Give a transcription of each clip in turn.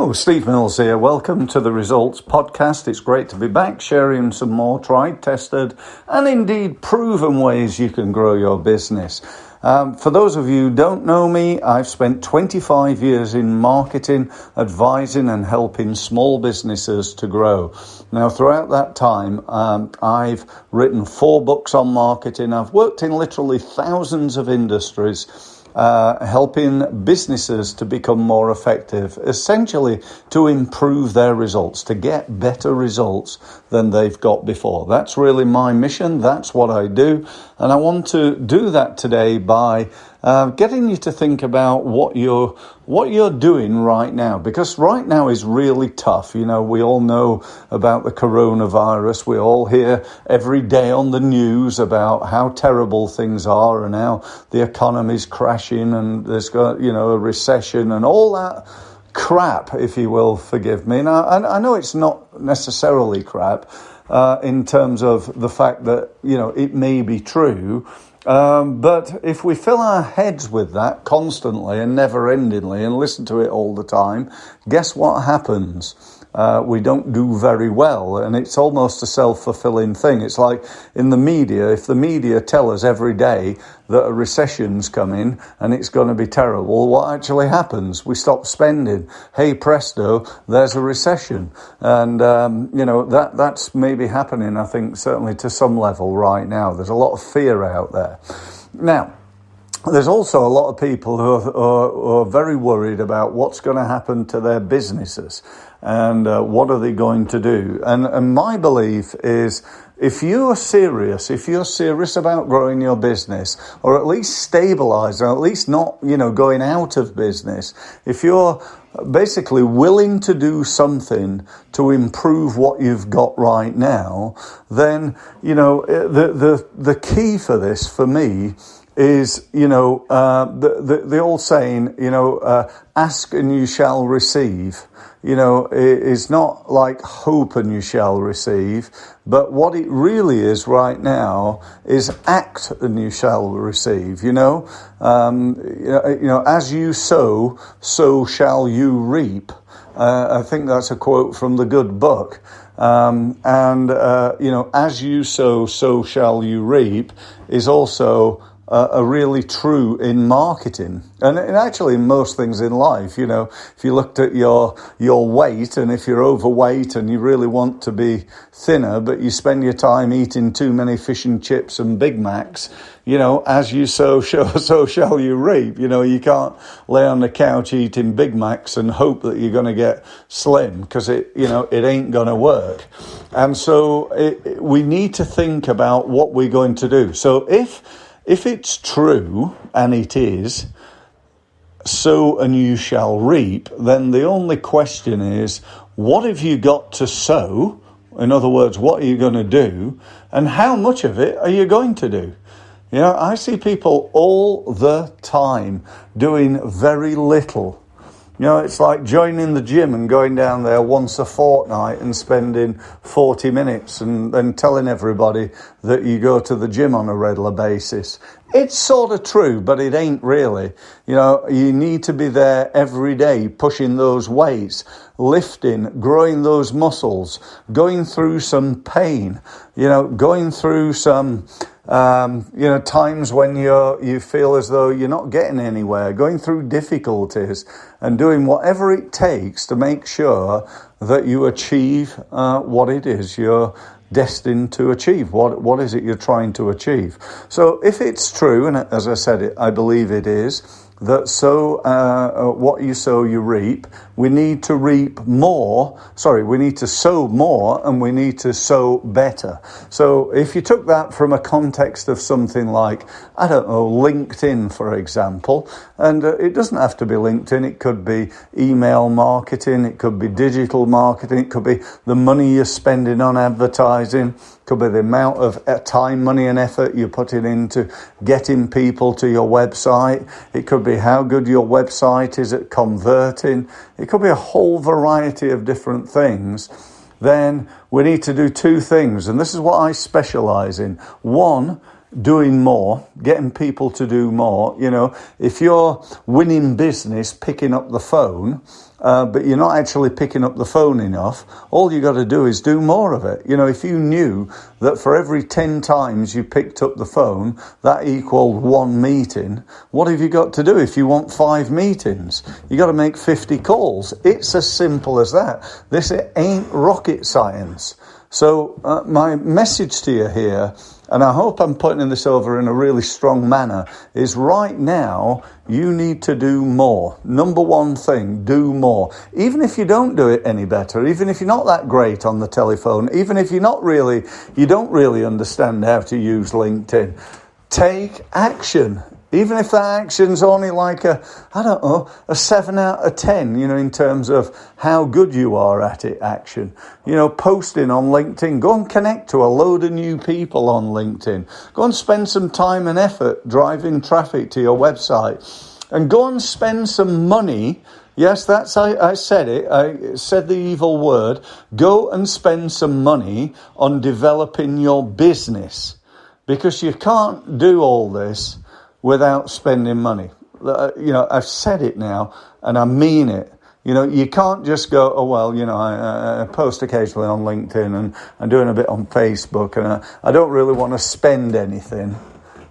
Hello, Steve Mills here. Welcome to the Results Podcast. It's great to be back sharing some more tried, tested, and indeed proven ways you can grow your business. For those of you who don't know me, I've spent 25 years in marketing, advising and helping small businesses to grow. Now, throughout that time, I've written 4 books on marketing. I've worked in literally thousands of industries, helping businesses to become more effective, essentially to improve their results, to get better results than they've got before. That's really my mission. That's what I do. And I want to do that today by getting you to think about what you're doing right now, because right now is really tough. You know, we all know about the coronavirus. We all hear every day on the news about how terrible things are and how the economy's crashing and there's got, a recession and all that crap, if you will, forgive me. Now, I know it's not necessarily crap in terms of the fact that, it may be true. But if we fill our heads with that constantly and never-endingly and listen to it all the time, guess what happens? We don't do very well, and it's almost a self-fulfilling thing. It's like in the media, if the media tell us every day that a recession's coming and it's going to be terrible, what actually happens? We stop spending. Hey presto, there's a recession. And, that's maybe happening, I think, certainly to some level right now. There's a lot of fear out there. Now, there's also a lot of people who are very worried about what's going to happen to their businesses and what are they going to do. And my belief is if you're serious about growing your business, or at least stabilizing, or at least not, going out of business, if you're basically willing to do something to improve what you've got right now, then, the key for this, for me, is, the old saying, ask and you shall receive, is not like hope and you shall receive, but what it really is right now is act and you shall receive, as you sow, so shall you reap. I think that's a quote from the good book. As you sow, so shall you reap is also are really true in marketing and actually in most things in life. If you looked at your weight, and if you're overweight and you really want to be thinner, but you spend your time eating too many fish and chips and Big Macs, as you sow, so shall you reap. You can't lay on the couch eating Big Macs and hope that you're going to get slim, because it ain't going to work. And so we need to think about what we're going to do. So if it's true, and it is, sow and you shall reap, then the only question is, what have you got to sow? In other words, what are you going to do? And how much of it are you going to do? I see people all the time doing very little. It's like joining the gym and going down there once a fortnight and spending 40 minutes and then telling everybody that you go to the gym on a regular basis. It's sort of true, but it ain't really. You need to be there every day, pushing those weights, lifting, growing those muscles, going through some pain, going through some times when you feel as though you're not getting anywhere, going through difficulties and doing whatever it takes to make sure that you achieve what it is you're destined to achieve. What is it you're trying to achieve? So if it's true, and as I said, I believe it is, that what you sow, you reap. We need to we need to sow more, and we need to sow better. So if you took that from a context of something like, I don't know, LinkedIn, for example, and it doesn't have to be LinkedIn, it could be email marketing, it could be digital marketing, it could be the money you're spending on advertising, it could be the amount of time, money and effort you're putting into getting people to your website. It could be how good your website is at converting. It could be a whole variety of different things. Then we need to do 2 things, and this is what I specialize in. One doing more, getting people to do more. You know, if you're winning business, picking up the phone, but you're not actually picking up the phone enough, all you got to do is do more of it. You know, if you knew that for every 10 times you picked up the phone, that equaled 1 meeting, what have you got to do if you want 5 meetings? You got to make 50 calls. It's as simple as that. This ain't rocket science. So my message to you here, and I hope I'm putting this over in a really strong manner, is right now you need to do more. Number one thing, do more. Even if you don't do it any better, even if you're not that great on the telephone, even if you don't really understand how to use LinkedIn, take action. Even if that action's only like a 7 out of 10, you know, in terms of how good you are at it, action. You know, posting on LinkedIn. Go and connect to a load of new people on LinkedIn. Go and spend some time and effort driving traffic to your website. And go and spend some money. Yes, I said it. I said the evil word. Go and spend some money on developing your business. Because you can't do all this without spending money. You know, I've said it now, and I mean it. You know, you can't just go, oh, well, you know, I post occasionally on LinkedIn, and I'm doing a bit on Facebook, and I don't really want to spend anything.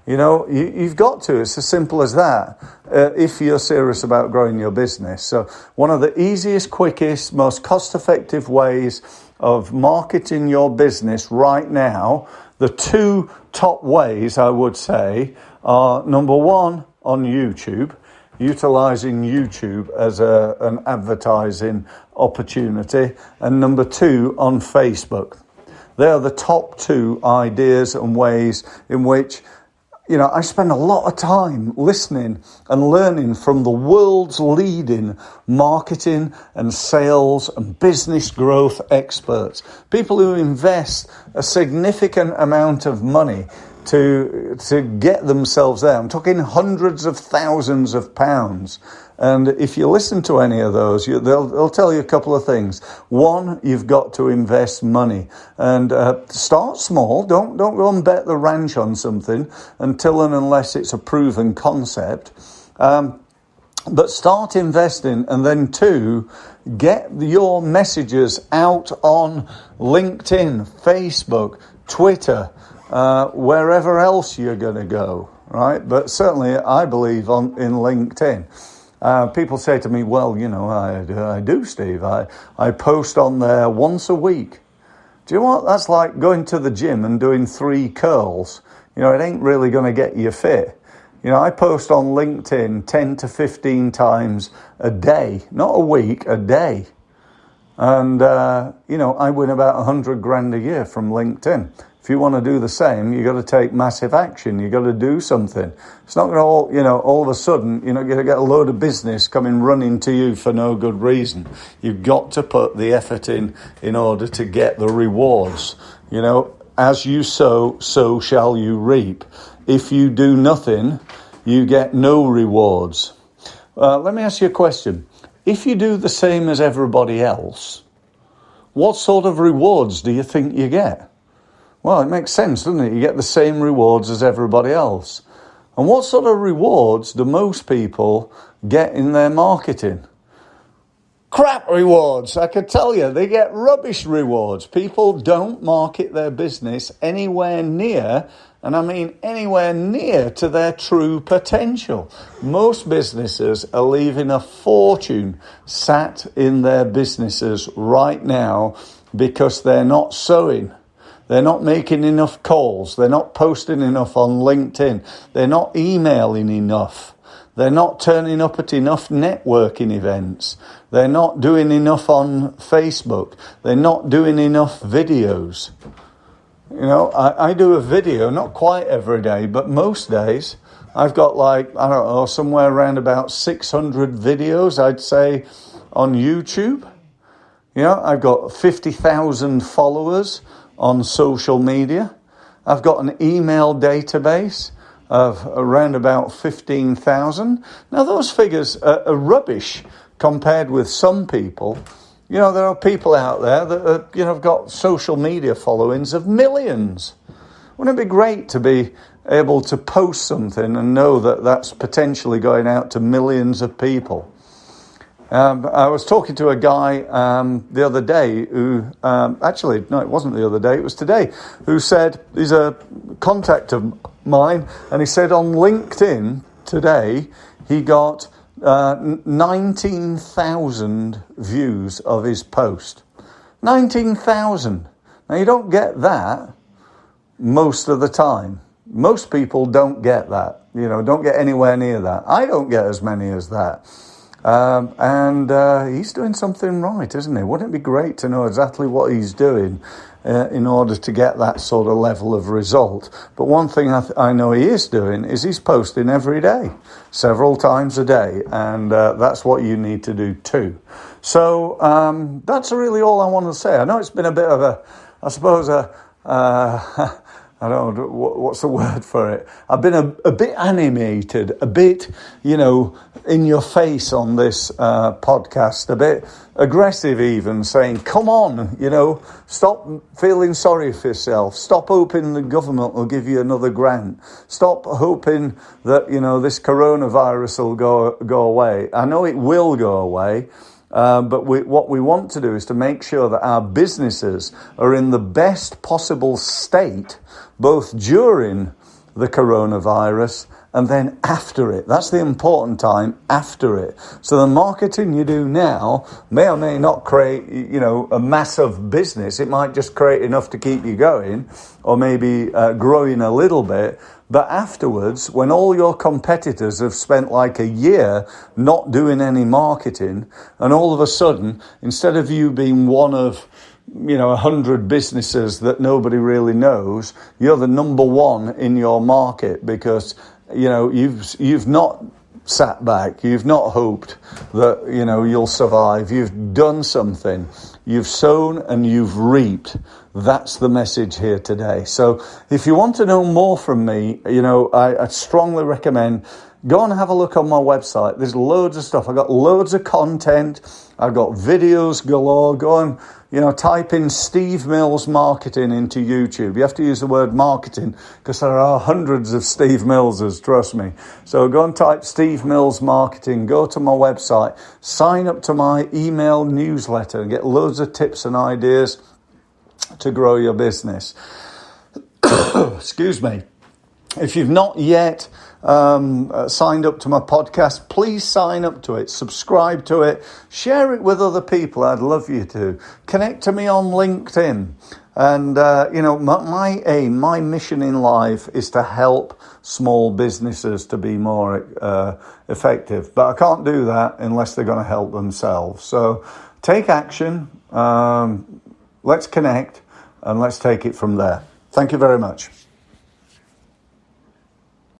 You know, you've got to. It's as simple as that, if you're serious about growing your business. So one of the easiest, quickest, most cost-effective ways of marketing your business right now, the 2 top ways, I would say, are number 1, on YouTube, utilizing YouTube as an advertising opportunity, and number 2, on Facebook. They are the top 2 ideas and ways in which, you know, I spend a lot of time listening and learning from the world's leading marketing and sales and business growth experts, people who invest a significant amount of money to get themselves there. I'm talking hundreds of thousands of pounds. And if you listen to any of those, they'll tell you a couple of things. 1, you've got to invest money, and start small. Don't go and bet the ranch on something until and unless it's a proven concept. But start investing, and then 2, get your messages out on LinkedIn, Facebook, Twitter, wherever else you're going to go, right? But certainly I believe in LinkedIn. People say to me, well, you know, I do, Steve. I post on there once a week. Do you know what? That's like going to the gym and doing 3 curls. You know, it ain't really going to get you fit. You know, I post on LinkedIn 10 to 15 times a day, not a week, a day. And, you know, I win about 100 grand a year from LinkedIn. If you want to do the same, you got to take massive action. You got to do something. It's not going to all of a sudden, you're going to get a load of business coming running to you for no good reason. You've got to put the effort in order to get the rewards. You know, as you sow, so shall you reap. If you do nothing, you get no rewards. Let me ask you a question. If you do the same as everybody else, what sort of rewards do you think you get? Well, it makes sense, doesn't it? You get the same rewards as everybody else. And what sort of rewards do most people get in their marketing? Crap rewards, I can tell you. They get rubbish rewards. People don't market their business anywhere near, and I mean anywhere near, to their true potential. Most businesses are leaving a fortune sat in their businesses right now because they're not sowing. They're not making enough calls. They're not posting enough on LinkedIn. They're not emailing enough. They're not turning up at enough networking events. They're not doing enough on Facebook. They're not doing enough videos. You know, I do a video, not quite every day, but most days. I've got somewhere around about 600 videos, I'd say, on YouTube. You know, I've got 50,000 followers on social media. I've got an email database of around about 15,000. Now, those figures are rubbish compared with some people. You know, there are people out there that have got social media followings of millions. Wouldn't it be great to be able to post something and know that that's potentially going out to millions of people. I was talking to a guy the other day who, actually, no, it wasn't the other day, it was today, who said, he's a contact of mine, and he said on LinkedIn today, he got 19,000 views of his post. 19,000. Now, you don't get that most of the time. Most people don't get that, don't get anywhere near that. I don't get as many as that. And he's doing something right, isn't he? Wouldn't it be great to know exactly what he's doing in order to get that sort of level of result? But one thing I know he is doing is he's posting every day, several times a day, and that's what you need to do too. So that's really all I want to say. I know it's been a bit of I don't know, what's the word for it? I've been a bit animated, a bit, in your face on this podcast, a bit aggressive even, saying, come on, stop feeling sorry for yourself. Stop hoping the government will give you another grant. Stop hoping that, this coronavirus will go away. I know it will go away. But what we want to do is to make sure that our businesses are in the best possible state, both during the coronavirus and then after it. That's the important time, after it. So the marketing you do now may or may not create, a massive business. It might just create enough to keep you going, or maybe growing a little bit. But afterwards, when all your competitors have spent like a year not doing any marketing, and all of a sudden, instead of you being one of 100 businesses that nobody really knows, you're the number one in your market because you've not sat back, you've not hoped that you'll survive. You've done something, you've sown and you've reaped. That's the message here today. So if you want to know more from me, I strongly recommend go and have a look on my website. There's loads of stuff. I've got loads of content. I've got videos galore. Go and type in Steve Mills Marketing into YouTube. You have to use the word marketing because there are hundreds of Steve Millses, trust me. So go and type Steve Mills Marketing. Go to my website. Sign up to my email newsletter and get loads of tips and ideas to grow your business. Excuse me. If you've not yet signed up to my podcast, please sign up to it, subscribe to it, share it with other people. I'd love you to. Connect to me on LinkedIn. And, my aim, my mission in life is to help small businesses to be more effective. But I can't do that unless they're going to help themselves. So take action. Let's connect and let's take it from there. Thank you very much.